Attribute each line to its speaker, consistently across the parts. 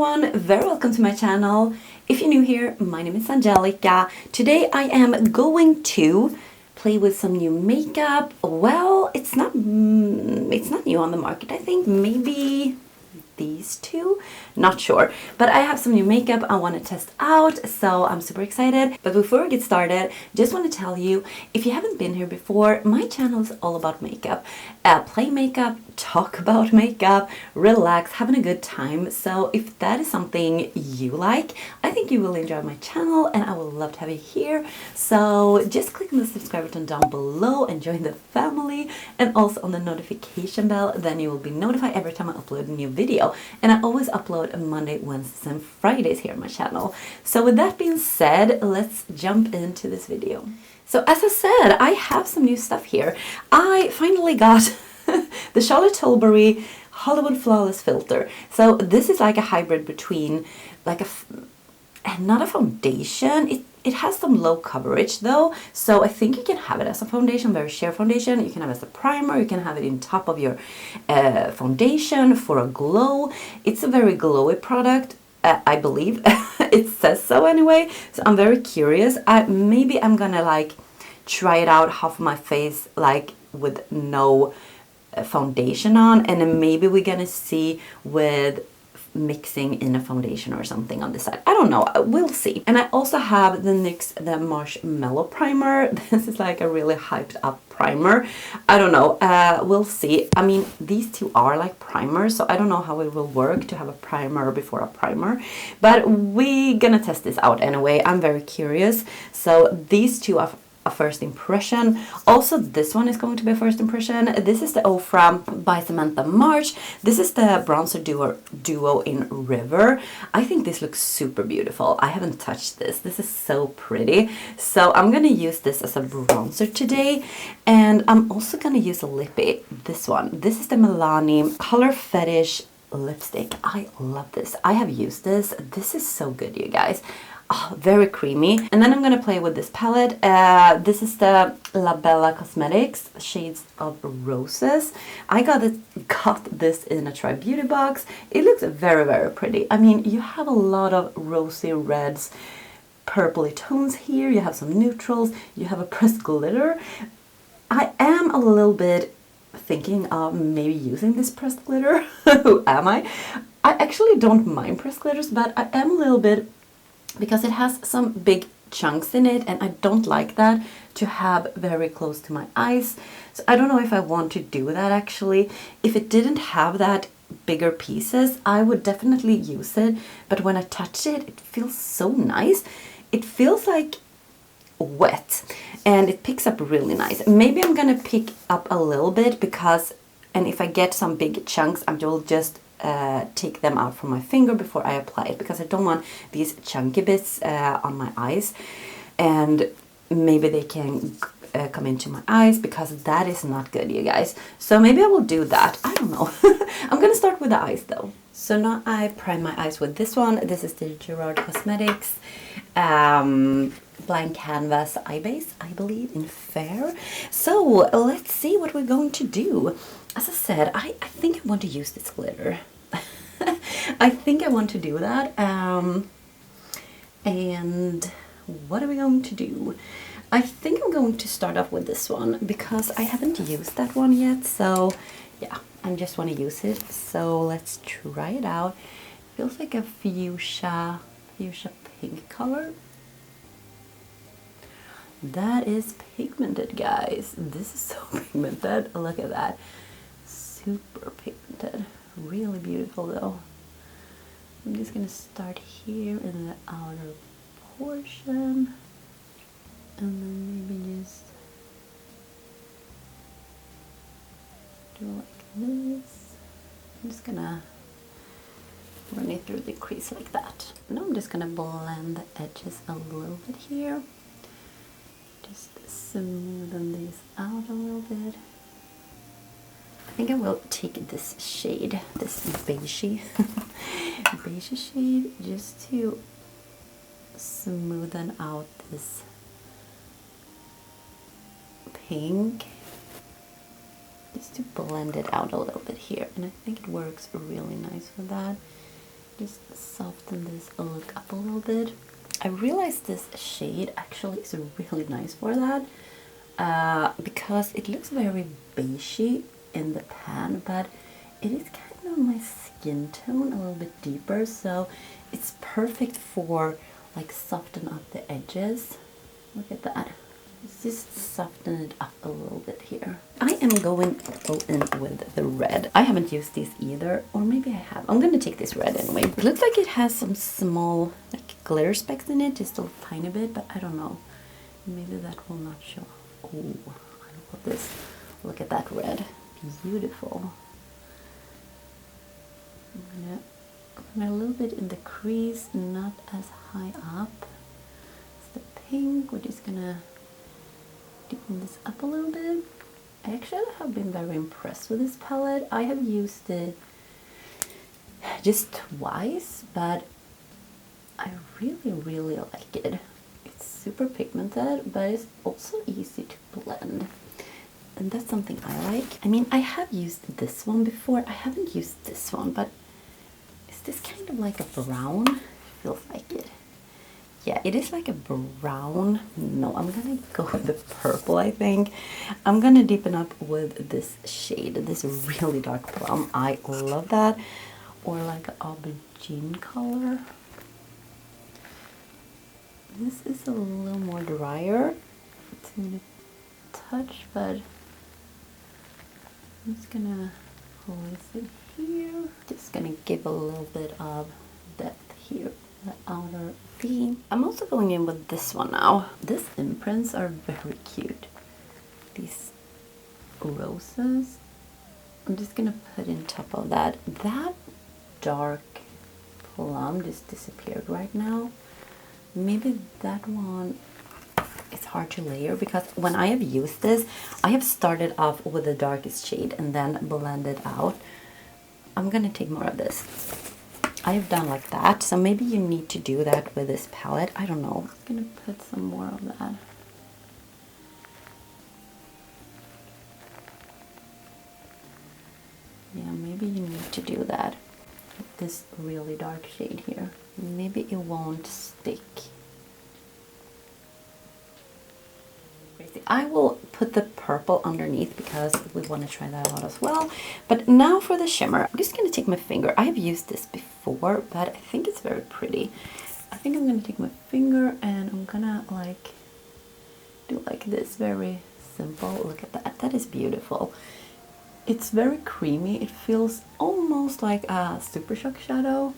Speaker 1: everyone, very welcome to my channel. If you're new here, my name is Angelica. Today I am going to play with some new makeup. Well, it's not new on the market. I think maybe these two, not sure, but I have some new makeup I want to test out, so I'm super excited. But before we get started, just want to tell you, if you haven't been here before, my channel is all about makeup. Play makeup, talk about makeup, relax, having a good time. So if that is something you like, I think you will enjoy my channel and I would love to have you here. So just click on the subscribe button down below and join the family, and also on the notification bell, then you will be notified every time I upload a new video. And I always upload on Monday, Wednesdays and Fridays here on my channel. So with that being said, let's jump into this video. So as I said, I have some new stuff here. I finally got the Charlotte Tilbury Hollywood Flawless Filter. So this is like a hybrid between like not a foundation. It has some low coverage though, so I think you can have it as a foundation, very sheer foundation. You can have it as a primer, you can have it in top of your foundation for a glow. It's a very glowy product, I believe. It says so anyway, so I'm very curious. Maybe I'm gonna like try it out half of my face like with no foundation on, and then maybe we're gonna see with mixing in a foundation or something on the side. I don't know, we'll see. And I also have the NYX the Marshmallow Primer. This is like a really hyped up primer. I don't know, we'll see. I mean, these two are like primers, so I don't know how it will work to have a primer before a primer, but we're gonna test this out anyway. I'm very curious. So these two are a first impression. Also, this one is going to be a first impression. This is the Ofra by Samantha March. This is the bronzer duo in River. I think this looks super beautiful. I haven't touched this. This is so pretty. So I'm gonna use this as a bronzer today, and I'm also gonna use a Lippie. This one. This is the Milani Color Fetish lipstick. I love this. I have used this. This is so good, you guys. Oh, very creamy. And then I'm gonna play with this palette. This is the La Bella Cosmetics Shades of Roses. I got this in a Try Beauty box. It looks very, very pretty. I mean, you have a lot of rosy reds, purpley tones here. You have some neutrals. You have a pressed glitter. I am a little bit thinking of maybe using this pressed glitter. Who am I? I actually don't mind pressed glitters, but I am a little bit, because it has some big chunks in it and I don't like that to have very close to my eyes. So I don't know if I want to do that actually. If it didn't have that bigger pieces, I would definitely use it. But when I touch it, it feels so nice. It feels like wet and it picks up really nice. Maybe I'm gonna pick up a little bit because, and if I get some big chunks, I will just take them out from my finger before I apply it, because I don't want these chunky bits on my eyes, and maybe they can come into my eyes, because that is not good, you guys. So maybe I will do that. I don't know. I'm gonna start with the eyes though. So now I prime my eyes with this one. This is the Gerard Cosmetics Blank Canvas Eye Base, I believe, in Fair. So let's see what we're going to do. As I said, I think I want to use this glitter. I think I want to do that. And what are we going to do? I think I'm going to start off with this one because I haven't used that one yet. So yeah, I just want to use it. So let's try it out. Feels like a fuchsia pink color. That is pigmented, guys. This is so pigmented. Look at that. Super pigmented. Really beautiful though. I'm just gonna start here in the outer portion, and then maybe just do like this. I'm just gonna run it through the crease like that. Now I'm just gonna blend the edges a little bit here. Just smoothen these out a little bit. I think I will take this shade, this beigey shade, just to smoothen out this pink. Just to blend it out a little bit here. And I think it works really nice with that. Just soften this look up a little bit. I realized this shade actually is really nice for that because it looks very beigey in the pan, but it is kind of my skin tone, a little bit deeper, so it's perfect for like soften up the edges. Look at that. Let's just soften it up a little bit here. I am going all in with the red. I haven't used this either, or maybe I have. I'm gonna take this red anyway. It looks like it has some small like glitter specks in it, just a tiny bit, but I don't know. Maybe that will not show. Oh, I love this. Look at that red. Beautiful. I'm gonna a little bit in the crease, not as high up. It's the pink. We're just gonna deepen this up a little bit. I actually have been very impressed with this palette. I have used it just twice, but I really like it. It's super pigmented, but it's also easy to blend. And that's something I like. I mean, I have used this one before. I haven't used this one, but is this kind of like a brown? Feels like it. Yeah, it is like a brown. No, I'm gonna go with the purple, I think. I'm gonna deepen up with this shade, this really dark plum. I love that. Or like an aubergine color. This is a little more drier. It's gonna touch, but I'm just gonna place it here. Just gonna give a little bit of depth here. The outer V. I'm also going in with this one now. These imprints are very cute. These roses. I'm just gonna put in top of that. That dark plum just disappeared right now. Maybe that one is hard to layer because when I have used this, I have started off with the darkest shade and then blended out. I'm gonna take more of this. I have done like that, so maybe you need to do that with this palette. I don't know. I'm gonna put some more of that. Yeah, maybe you need to do that. This really dark shade here. Maybe it won't stick. I will put the purple underneath because we want to try that out as well. But now for the shimmer, I'm just going to take my finger. I have used this before, but I think it's very pretty. I think I'm going to take my finger and I'm going to like do like this, very simple. Look at that. That is beautiful. It's very creamy. It feels almost like a Super Shock shadow.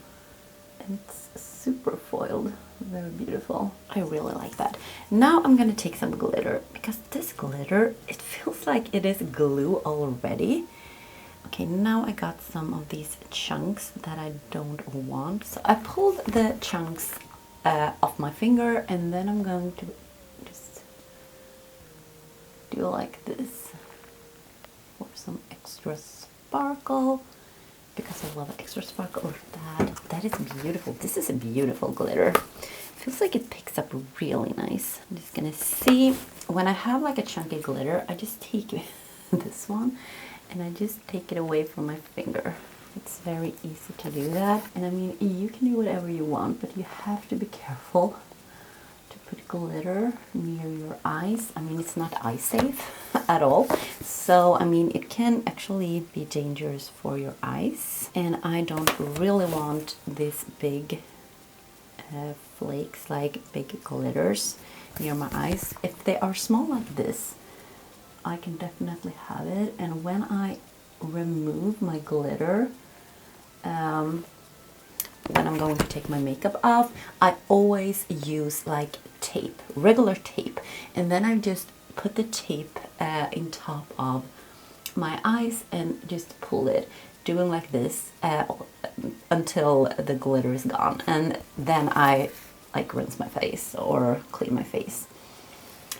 Speaker 1: And it's super foiled. Very beautiful. I really like that. Now I'm gonna take some glitter because this glitter, it feels like it is glue already. Okay, now I got some of these chunks that I don't want. So I pulled the chunks off my finger and then I'm going to just do like this for some extra sparkle. Because I love extra sparkle. Look at that. That is beautiful. This is a beautiful glitter. Feels like it picks up really nice. I'm just gonna see. When I have like a chunky glitter, I just take this one and I just take it away from my finger. It's very easy to do that. And I mean, you can do whatever you want, but you have to be careful to put glitter near your eyes. I mean, it's not eye safe at all. So, I mean, it can actually be dangerous for your eyes. And I don't really want these big flakes, like big glitters near my eyes. If they are small like this, I can definitely have it. And when I remove my glitter, when I'm going to take my makeup off, I always use like tape, regular tape, and then I just put the tape in top of my eyes and just pull it, doing like this until the glitter is gone, and then I like rinse my face or clean my face.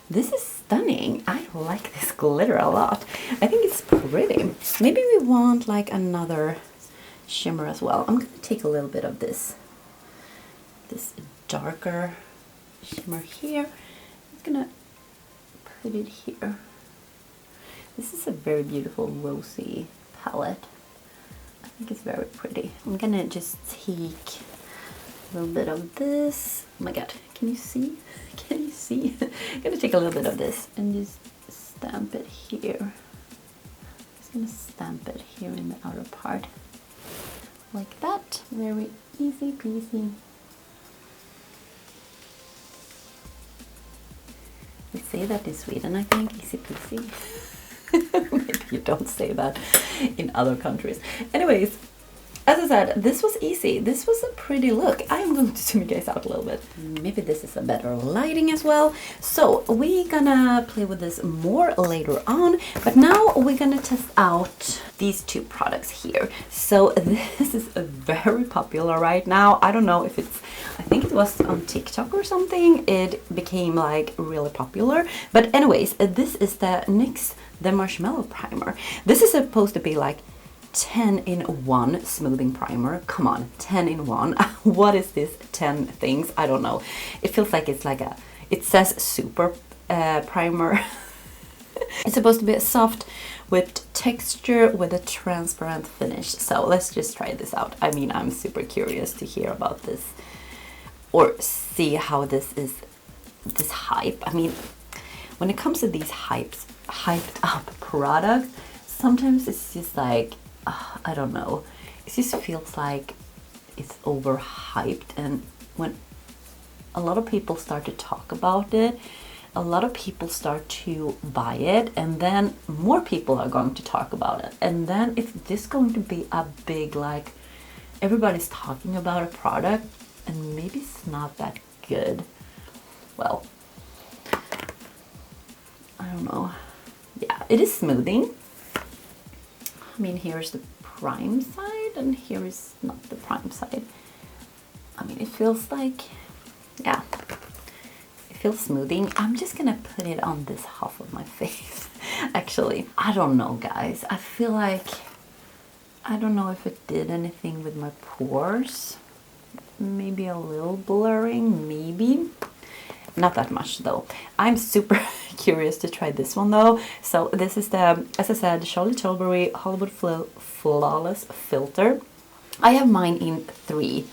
Speaker 1: This is stunning. I like this glitter a lot. I think it's pretty. Maybe we want like another shimmer as well. I'm gonna take a little bit of this darker shimmer here. I'm gonna put it here. This is a very beautiful rosy palette. I think it's very pretty. I'm gonna just take a little bit of this. Oh my god, can you see? Can you see? I'm gonna take a little bit of this and just stamp it here. Just gonna stamp it here in the outer part. Like that. Very easy peasy. We say that in Sweden, I think, easy peasy. Maybe you don't say that in other countries. Anyways, as I said, this was easy. This was a pretty look. I'm going to zoom you guys out a little bit. Maybe this is a better lighting as well. So we're gonna play with this more later on, but now we're gonna test out these two products here. So this is very popular right now. I don't know if it's, I think it was on TikTok or something. It became like really popular. But anyways, this is the NYX the Marshmallow Primer. This is supposed to be like 10-in-1 smoothing primer. Come on, 10-in-1. What is this 10 things? I don't know. It feels like it's like a, it says super primer. It's supposed to be a soft whipped texture with a transparent finish. So let's just try this out. I mean, I'm super curious to hear about this or see how this is, this hype. I mean, when it comes to these hyped up products, sometimes it's just like, I don't know, it just feels like it's overhyped, and when a lot of people start to talk about it, a lot of people start to buy it, and then more people are going to talk about it, and then it's just going to be a big, like, everybody's talking about a product and maybe it's not that good. Well, I don't know. Yeah, it is smoothing. I mean, here's the prime side and here is not the prime side. I mean, it feels like, yeah, it feels smoothing. I'm just gonna put it on this half of my face. Actually, I don't know, guys. I feel like, I don't know if it did anything with my pores. Maybe a little blurring, maybe. Not that much though. I'm super curious to try this one though. So this is the, as I said, Charlotte Tilbury Hollywood Flawless Filter. I have mine in 3.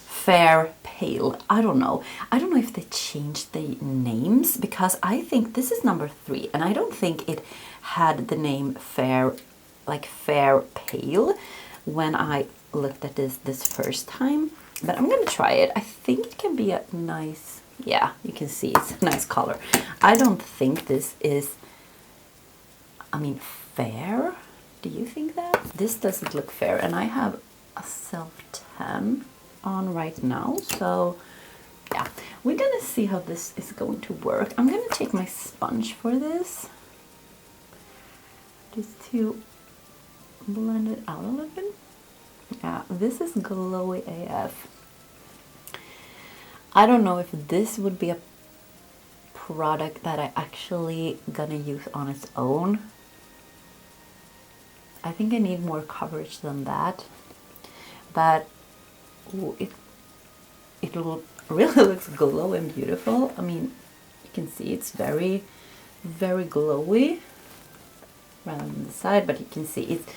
Speaker 1: Fair Pale. I don't know. I don't know if they changed the names, because I think this is number 3 and I don't think it had the name Fair, like Fair Pale, when I looked at this first time. But I'm gonna try it. I think it can be a nice, yeah, you can see it's a nice color. I don't think this is, I mean, fair. Do you think that? This doesn't look fair, and I have a self-tan on right now, so yeah, we're gonna see how this is going to work. I'm gonna take my sponge for this, just to blend it out a little bit. Yeah, this is glowy AF. I don't know if this would be a product that I actually gonna use on its own. I think I need more coverage than that, but ooh, it really looks glowy and beautiful. I mean, you can see it's very, very glowy rather than the side, but you can see it's,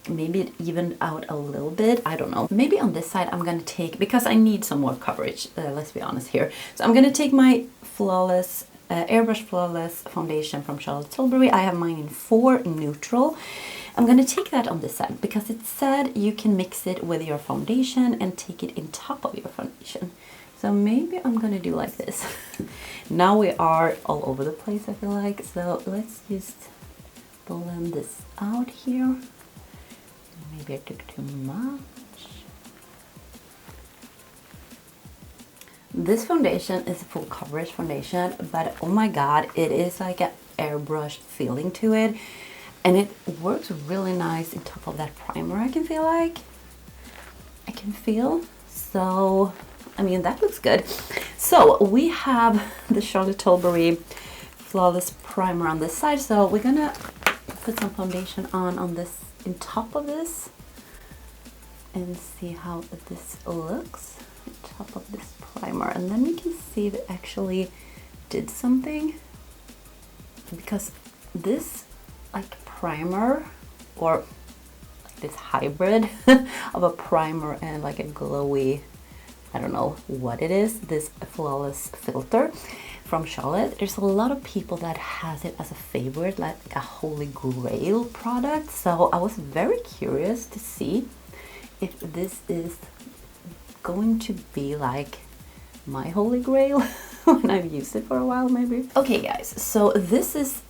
Speaker 1: maybe it evened out a little bit. I don't know. Maybe on this side I'm gonna take, because I need some more coverage, let's be honest here. So I'm gonna take my Flawless, Airbrush Flawless foundation from Charlotte Tilbury. I have mine in 4 neutral. I'm gonna take that on this side because it said you can mix it with your foundation and take it in top of your foundation. So maybe I'm gonna do like this. Now we are all over the place, I feel like. So let's just blend this out here. Maybe I took too much. This foundation is a full coverage foundation, but oh my god, it is like an airbrush feeling to it, and it works really nice on top of that primer. I can feel. So I mean, that looks good. So we have the Charlotte Tilbury Flawless Primer on this side, so we're gonna put some foundation on this, in top of this, and see how this looks on top of this primer. And then we can see if it actually did something, because this like primer or like this hybrid of a primer and like a glowy, I don't know what it is, this Flawless filter from Charlotte. There's a lot of people that has it as a favorite, like a holy grail product. So I was very curious to see if this is going to be like my holy grail when I've used it for a while, maybe. Okay guys, so this is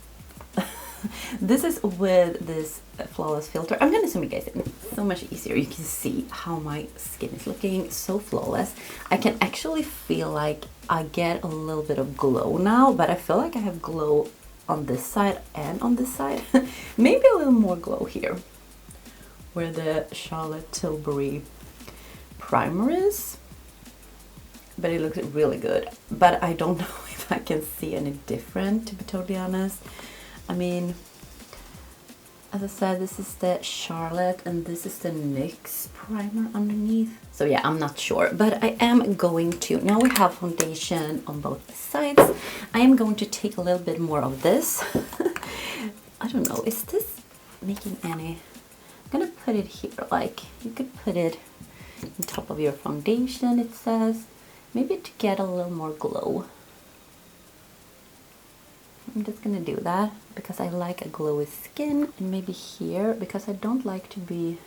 Speaker 1: this is with this Flawless filter. I'm gonna zoom you guys in. So much easier. You can see how my skin is looking so flawless. I can actually feel like I get a little bit of glow now, but I feel like I have glow on this side and on this side. Maybe a little more glow here where the Charlotte Tilbury primer is, but it looks really good. But I don't know if I can see any different, to be totally honest. I mean, as I said, this is the Charlotte and this is the NYX primer underneath. So yeah, I'm not sure, but I am going to, now we have foundation on both sides, I am going to take a little bit more of this. I don't know, is this making any, I'm gonna put it here, like you could put it on top of your foundation, it says, maybe to get a little more glow. I'm just gonna do that because I like a glowy skin, and maybe here because I don't like to be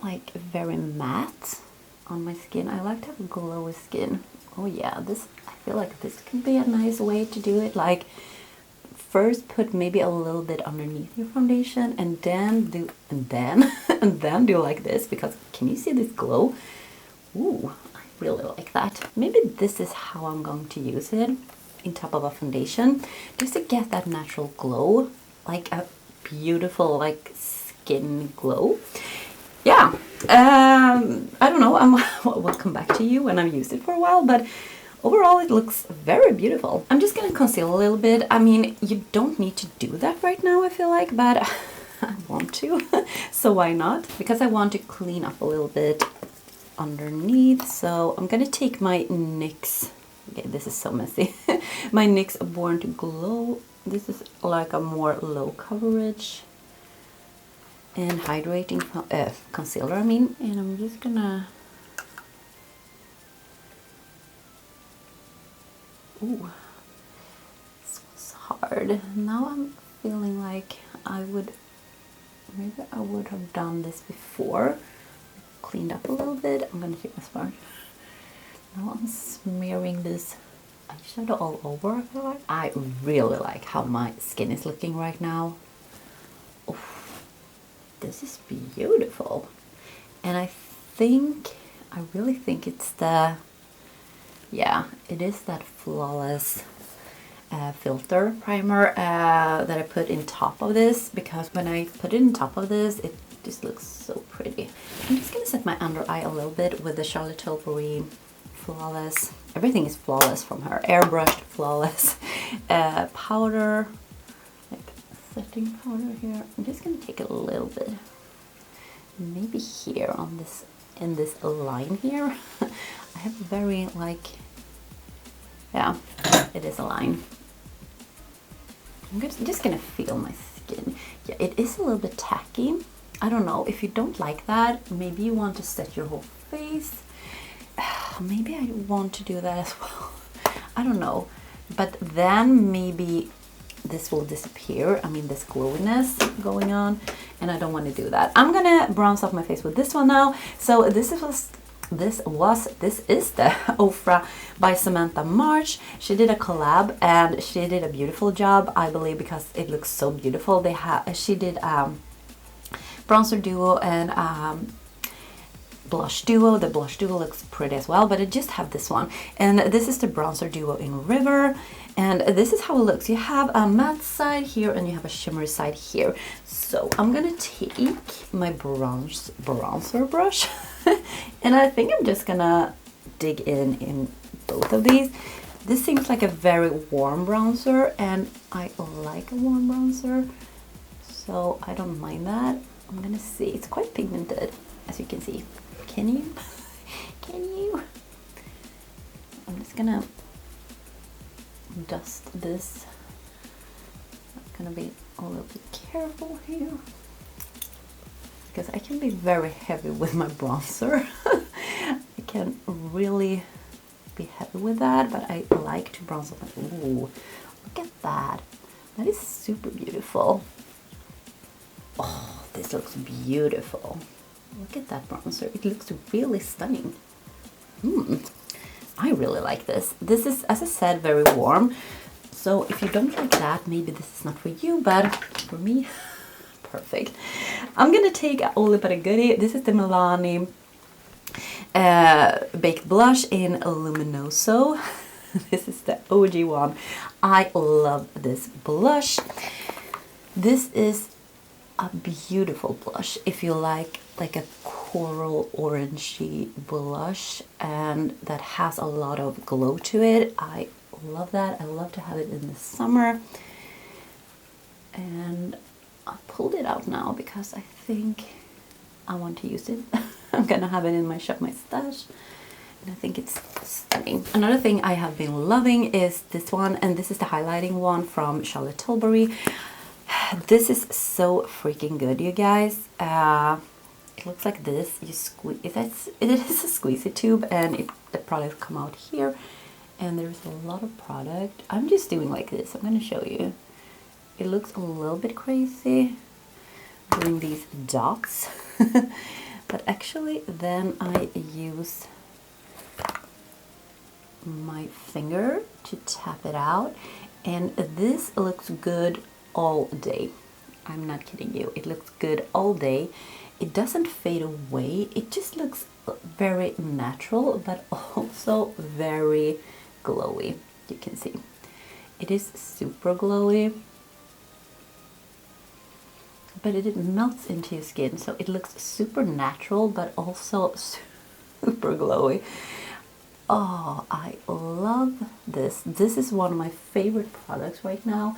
Speaker 1: like very matte on my skin. I like to have a glowy skin. Oh yeah, this, I feel like this could be a nice way to do it. Like first put maybe a little bit underneath your foundation and then do and then do like this, because can you see this glow? Ooh, really like that. Maybe this is how I'm going to use it in top of a foundation, just to get that natural glow, like a beautiful like skin glow. Yeah, I don't know, we'll come back to you when I've used it for a while, but overall it looks very beautiful. I'm just gonna conceal a little bit. I mean, you don't need to do that right now, I feel like, but I want to, so why not? Because I want to clean up a little bit underneath. So I'm gonna take my NYX, okay, this is so messy, my NYX Born to Glow. This is like a more low coverage and hydrating concealer, I mean, and I'm just gonna, ooh, this was hard. Now I'm feeling like maybe I would have done this before, cleaned up a little bit. I'm gonna take my sponge. Now I'm smearing this eyeshadow all over, I feel like. I really like how my skin is looking right now. Oof, this is beautiful. And I really think it's the, yeah, it is that Flawless filter primer that I put in top of this, because when I put it in top of this, it just looks so pretty. I'm just gonna set my under eye a little bit with the Charlotte Tilbury Flawless. Everything is flawless from her. Airbrushed Flawless powder, like setting powder here. I'm just gonna take a little bit, maybe here on this, in this line here. I have very like, yeah, it is a line. I'm just gonna feel my skin. Yeah, it is a little bit tacky. I don't know, if you don't like that, maybe you want to set your whole face. Maybe I want to do that as well. I don't know. But then maybe this will disappear. I mean, this glowiness going on, and I don't want to do that. I'm gonna bronze up my face with this one now. So this is the Ofra by Samantha March. She did a collab and she did a beautiful job, I believe, because it looks so beautiful. She did bronzer duo and blush duo. The blush duo looks pretty as well, but I just have this one, and this is the bronzer duo in River, and this is how it looks. You have a matte side here and you have a shimmery side here. So I'm gonna take my bronzer brush and I think I'm just gonna dig in both of these. This seems like a very warm bronzer, and I like a warm bronzer, so I don't mind that. I'm gonna see, it's quite pigmented, as you can see. Can you? Can you? I'm just gonna dust this. It's gonna be a little be careful here, because I can be very heavy with my bronzer. I can really be heavy with that, but I like to bronze up. Ooh, look at that. That is super beautiful. Oh, this looks beautiful. Look at that bronzer. It looks really stunning. I really like this. This is, as I said, very warm. So if you don't like that, maybe this is not for you, but for me, perfect. I'm gonna take Only But a Goodie. This is the Milani Baked Blush in Luminoso. This is the OG one. I love this blush. This is a beautiful blush if you like a coral orangey blush and that has a lot of glow to it. I love that. I love to have it in the summer. And I pulled it out now because I think I want to use it. I'm gonna have it in my Shop My Stash. And I think it's stunning. Another thing I have been loving is this one, and this is the highlighting one from Charlotte Tilbury. This is so freaking good, you guys. It looks like this. You squeeze it is a squeezy tube, and the product come out here, and there's a lot of product. I'm just doing like this. I'm gonna show you. It looks a little bit crazy doing these dots, but actually then I use my finger to tap it out, and this looks good all day. I'm not kidding you. It looks good all day. It doesn't fade away. It just looks very natural, but also very glowy. You can see it is super glowy, but it melts into your skin, so it looks super natural but also super glowy. Oh, I love this. This is one of my favorite products right now.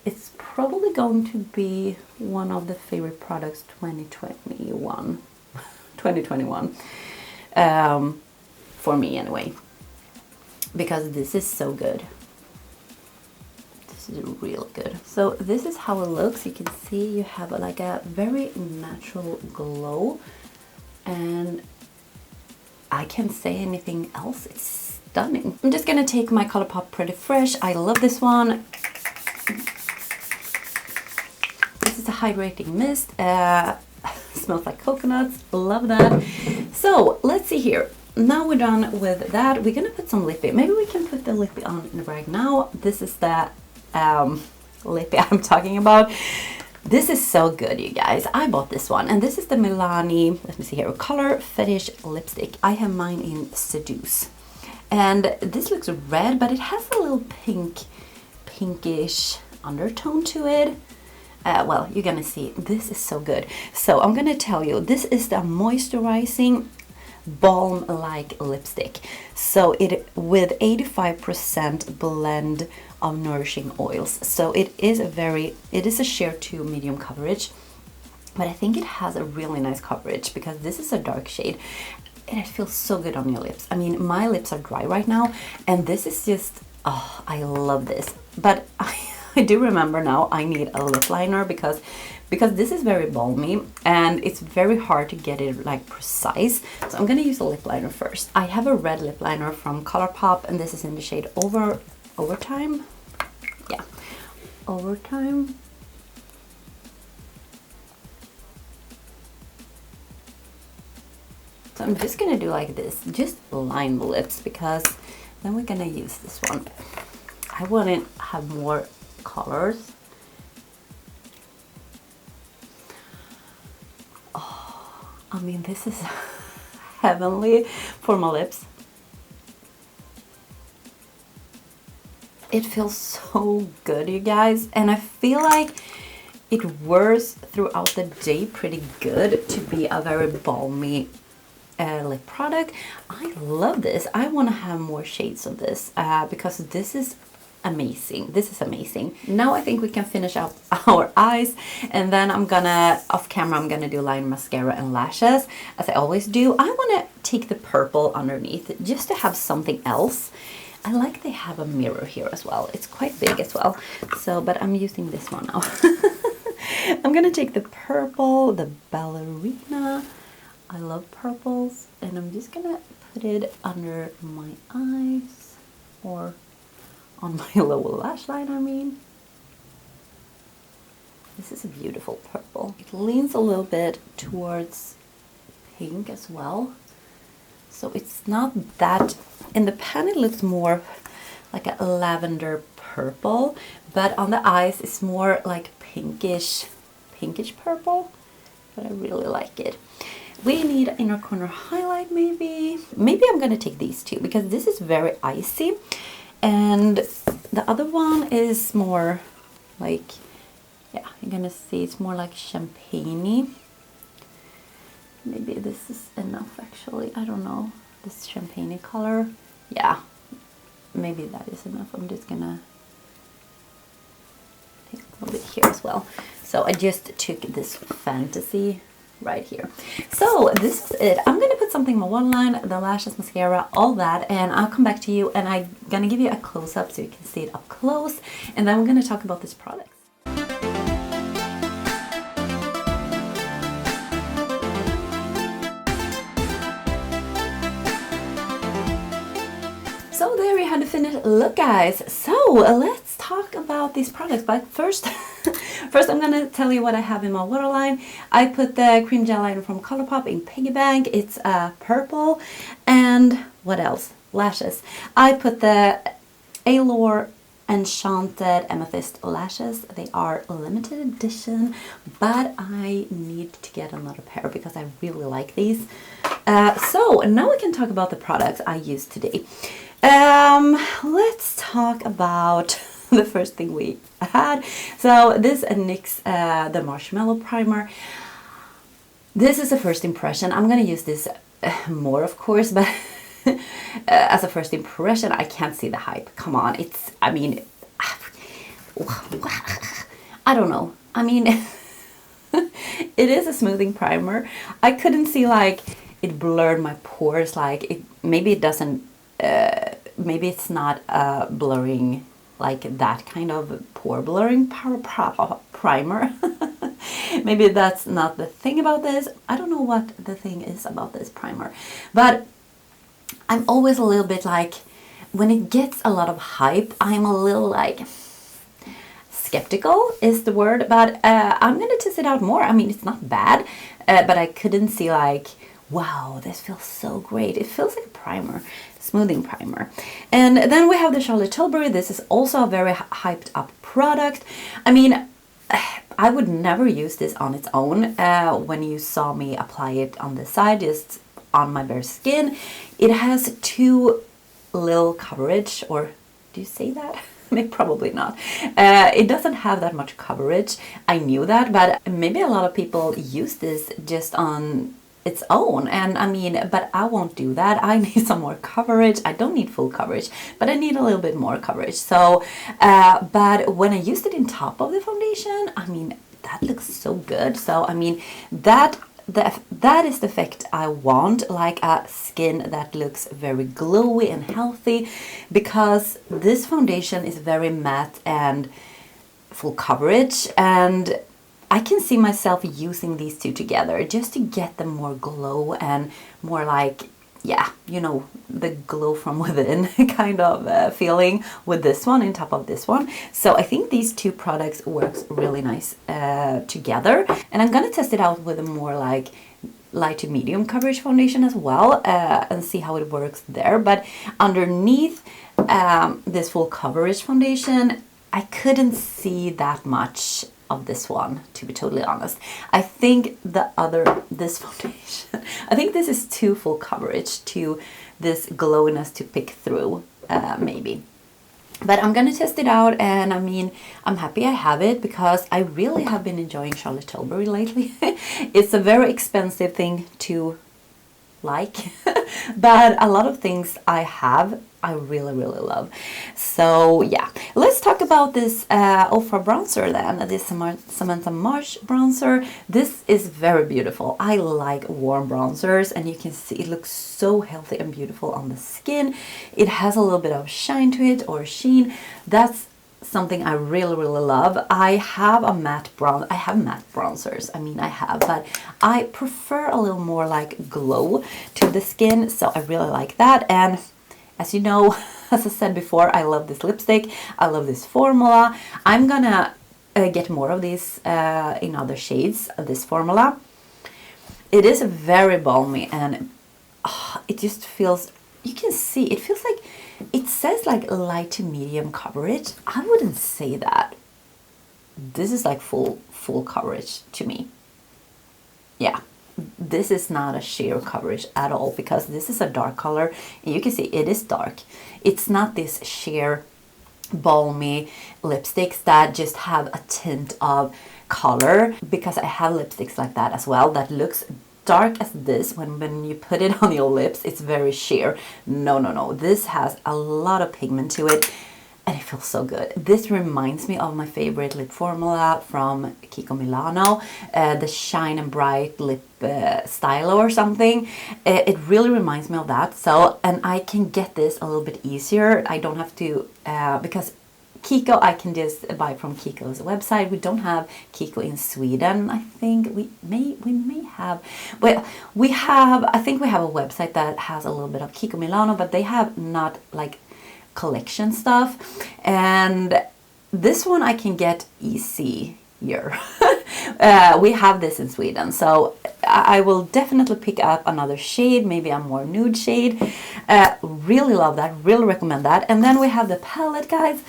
Speaker 1: It's probably going to be one of the favorite products 2021 for me anyway, because this is so good. This is real good. So this is how it looks. You can see you have like a very natural glow, and I can't say anything else. It's stunning. I'm just gonna take my Colourpop Pretty Fresh. I love this one. This is a hydrating mist. Smells like coconuts. Love that. So let's see here. Now we're done with that. We're gonna put some Lippie. Maybe we can put the Lippie on right now. This is the Lippie I'm talking about. This is so good, you guys. I bought this one, and this is the Milani, let me see here, Color Fetish Lipstick. I have mine in Seduce, and this looks red, but it has a little pinkish undertone to it. Well, you're gonna see. This is so good. So I'm gonna tell you, this is the moisturizing balm-like lipstick. So it with 85% blend of nourishing oils. So it is a sheer to medium coverage, but I think it has a really nice coverage because this is a dark shade and it feels so good on your lips. I mean, my lips are dry right now, and this is just, oh, I love this. But I do remember now I need a lip liner because this is very balmy and it's very hard to get it like precise. So I'm gonna use a lip liner first. I have a red lip liner from Colourpop, and this is in the shade Overtime. Yeah, Overtime. So I'm just gonna do like this, just line the lips, because then we're gonna use this one. I want to have more colors. Oh, I mean, this is heavenly for my lips. It feels so good, you guys, and I feel like it wears throughout the day pretty good to be a very balmy lip product. I love this. I want to have more shades of this because this is amazing. This is amazing. Now I think we can finish up our eyes, and then I'm gonna, off camera, I'm gonna do line mascara and lashes as I always do. I want to take the purple underneath just to have something else. I like they have a mirror here as well. It's quite big as well. So, but I'm using this one now. I'm gonna take the purple, the ballerina. I love purples, and I'm just gonna put it under my eyes, or on my lower lash line, I mean. This is a beautiful purple. It leans a little bit towards pink as well. So it's not that, in the pen it looks more like a lavender purple, but on the eyes it's more like pinkish purple, but I really like it. We need inner corner highlight maybe. Maybe I'm gonna take these two because this is very icy, and the other one is more like, yeah, you're gonna see it's more like champagne-y. Maybe this is enough actually, I don't know. This champagne color, yeah, maybe that is enough. I'm just gonna take a little bit here as well. So I just took this fantasy right here. So this is it. I'm gonna put something in my waterline, the lashes, mascara, all that, and I'll come back to you and I'm gonna give you a close-up so you can see it up close, and then we're gonna talk about this product. So there we had the finished look, guys. So let's talk about these products, but first I'm gonna tell you what I have in my waterline. I put the cream gel liner from Colourpop in Piggy Bank. It's purple. And what else? Lashes. I put the Eylure Enchanted Amethyst lashes. They are limited edition, but I need to get another pair because I really like these. So now we can talk about the products I used today. Let's talk about the first thing we had. So this NYX the Marshmallow Primer. This is a first impression. I'm gonna use this more, of course, but as a first impression, I can't see the hype. Come on, it's, I mean, I don't know. I mean, it is a smoothing primer. I couldn't see like it blurred my pores. Like it, maybe it doesn't. Maybe it's not blurring like that kind of pore blurring primer. Maybe that's not the thing about this. I don't know what the thing is about this primer, but I'm always a little bit like, when it gets a lot of hype, I'm a little like skeptical is the word, but I'm gonna test it out more. I mean, it's not bad, but I couldn't see like, wow, this feels so great. It feels like a primer, smoothing primer. And then we have the Charlotte Tilbury. This is also a very hyped up product. I mean, I would never use this on its own. When you saw me apply it on the side, just on my bare skin, it has too little coverage, or do you say that? Maybe probably not. It doesn't have that much coverage. I knew that, but maybe a lot of people use this just on its own, and I mean, but I won't do that. I need some more coverage. I don't need full coverage, but I need a little bit more coverage. So but when I used it in top of the foundation, I mean, that looks so good. So I mean, that is the effect I want, like a skin that looks very glowy and healthy, because this foundation is very matte and full coverage, and I can see myself using these two together just to get them more glow and more like, yeah, you know, the glow from within kind of feeling with this one on top of this one. So I think these two products works really nice together. And I'm gonna test it out with a more like light to medium coverage foundation as well, and see how it works there. But underneath this full coverage foundation, I couldn't see that much of this one, to be totally honest. I think this foundation, I think this is too full coverage to this glowiness to pick through, maybe. But I'm gonna test it out, and I mean, I'm happy I have it because I really have been enjoying Charlotte Tilbury lately. It's a very expensive thing to like, but a lot of things I really love. So yeah, let's talk about this Ofra bronzer then. This Samantha Marsh bronzer. This is very beautiful. I like warm bronzers, and you can see it looks so healthy and beautiful on the skin. It has a little bit of shine to it, or sheen. That's something I really, really love. I have a matte bronze. I have matte bronzers. I mean, I have, but I prefer a little more like glow to the skin. So I really like that. And as you know, as I said before, I love this lipstick. I love this formula. I'm gonna get more of these in other shades of this formula. It is very balmy, and it just feels, you can see, it feels like, it says like light to medium coverage. I wouldn't say that. This is like full coverage to me. Yeah, this is not a sheer coverage at all, because this is a dark color, and you can see it is dark. It's not this sheer balmy lipsticks that just have a tint of color, because I have lipsticks like that as well that looks dark as this. When you put it on your lips, it's very sheer. No, this has a lot of pigment to it, and it feels so good. This reminds me of my favorite lip formula from Kiko Milano, the Shine and Bright Lip Stylo or something. It really reminds me of that. So, and I can get this a little bit easier. I don't have to, because Kiko, I can just buy from Kiko's website. We don't have Kiko in Sweden. I think we may have. Well, we have. I think we have a website that has a little bit of Kiko Milano, but they have not like collection stuff. And this one I can get easier. We have this in Sweden, so I will definitely pick up another shade, maybe a more nude shade. Really love that. Really recommend that. And then we have the palette, guys.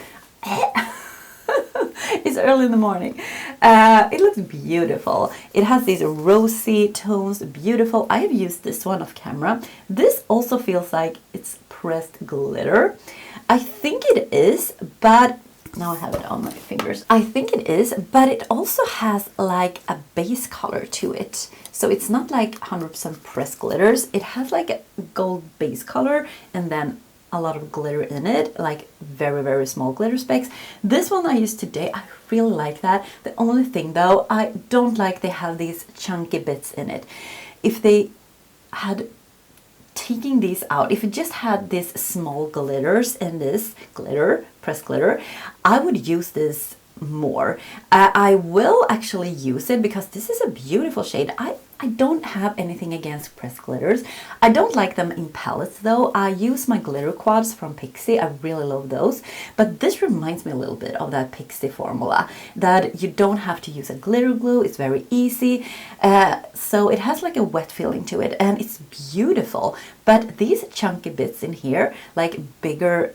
Speaker 1: It's early in the morning. It looks beautiful. It has these rosy tones, beautiful. I have used this one off camera. This also feels like it's pressed glitter. I think it is, but now I have it on my fingers. I think it is, but it also has like a base color to it. So it's not like 100% pressed glitters. It has like a gold base color and then a lot of glitter in it, like very, very small glitter specks. This one I used today, I really like that. The only thing though, I don't like they have these chunky bits in it. If they had taking these out, if it just had these small glitters in this glitter, pressed glitter, I would use this more. I will actually use it because this is a beautiful shade. I don't have anything against pressed glitters. I don't like them in palettes though. I use my glitter quads from Pixie. I really love those. But this reminds me a little bit of that Pixie formula, that you don't have to use a glitter glue. It's very easy. So it has like a wet feeling to it and it's beautiful. But these chunky bits in here, like bigger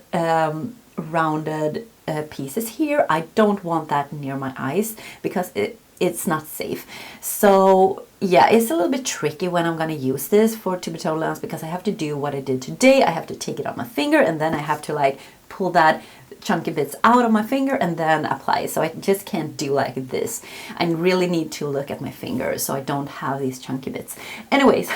Speaker 1: rounded pieces here, I don't want that near my eyes because it's not safe. So yeah, it's a little bit tricky when I'm gonna use this to be totally honest, because I have to do what I did today. I have to take it on my finger and then I have to like pull that chunky bits out of my finger and then apply it. So I just can't do like this. I really need to look at my fingers so I don't have these chunky bits. Anyways,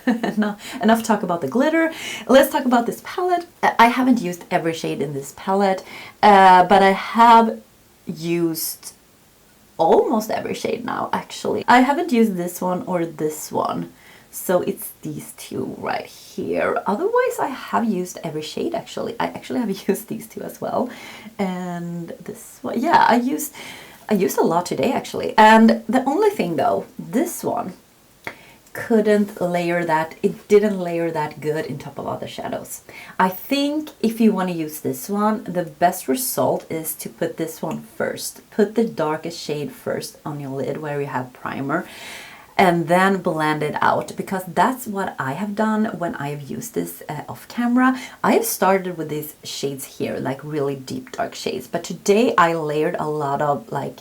Speaker 1: enough talk about the glitter. Let's talk about this palette. I haven't used every shade in this palette, but I have used almost every shade now actually. I haven't used this one or this one, so it's these two right here. Otherwise I have used every shade actually. I actually have used these two as well, and this one, yeah, I used a lot today actually. And the only thing though, this one couldn't layer that, it didn't layer that good in top of other shadows. I think if you want to use this one, the best result is to put this one first. Put the darkest shade first on your lid where you have primer and then blend it out, because that's what I have done when I have used this off camera. I have started with these shades here, like really deep dark shades, but today I layered a lot of like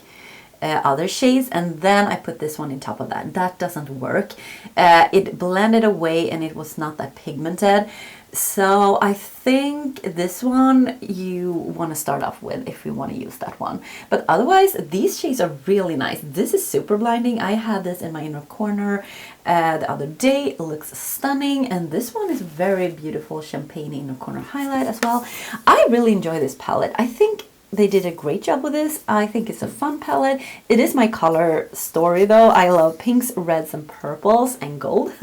Speaker 1: other shades and then I put this one on top of that. That doesn't work. It blended away and it was not that pigmented. So I think this one you want to start off with if you want to use that one. But otherwise these shades are really nice. This is super blinding. I had this in my inner corner the other day. It looks stunning, and this one is very beautiful champagne inner corner highlight as well. I really enjoy this palette. I think they did a great job with this. I think it's a fun palette. It is my color story though. I love pinks, reds and purples and gold.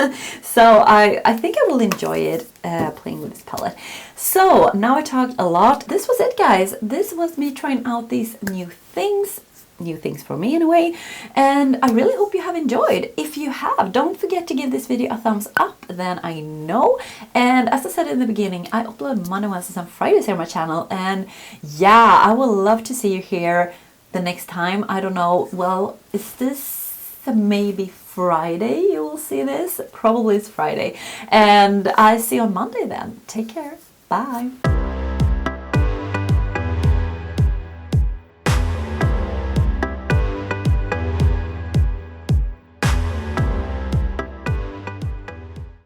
Speaker 1: So I think I will enjoy it playing with this palette. So now I talked a lot. This was it, guys. This was me trying out these new things for me in a way, and I really hope you have enjoyed. If you have, don't forget to give this video a thumbs up, then I know. And as I said in the beginning, I upload Monday, Wednesdays and Fridays here on my channel, and yeah, I would love to see you here the next time. I don't know, well, is this maybe Friday you will see this? Probably it's Friday, and I see you on Monday then. Take care. Bye.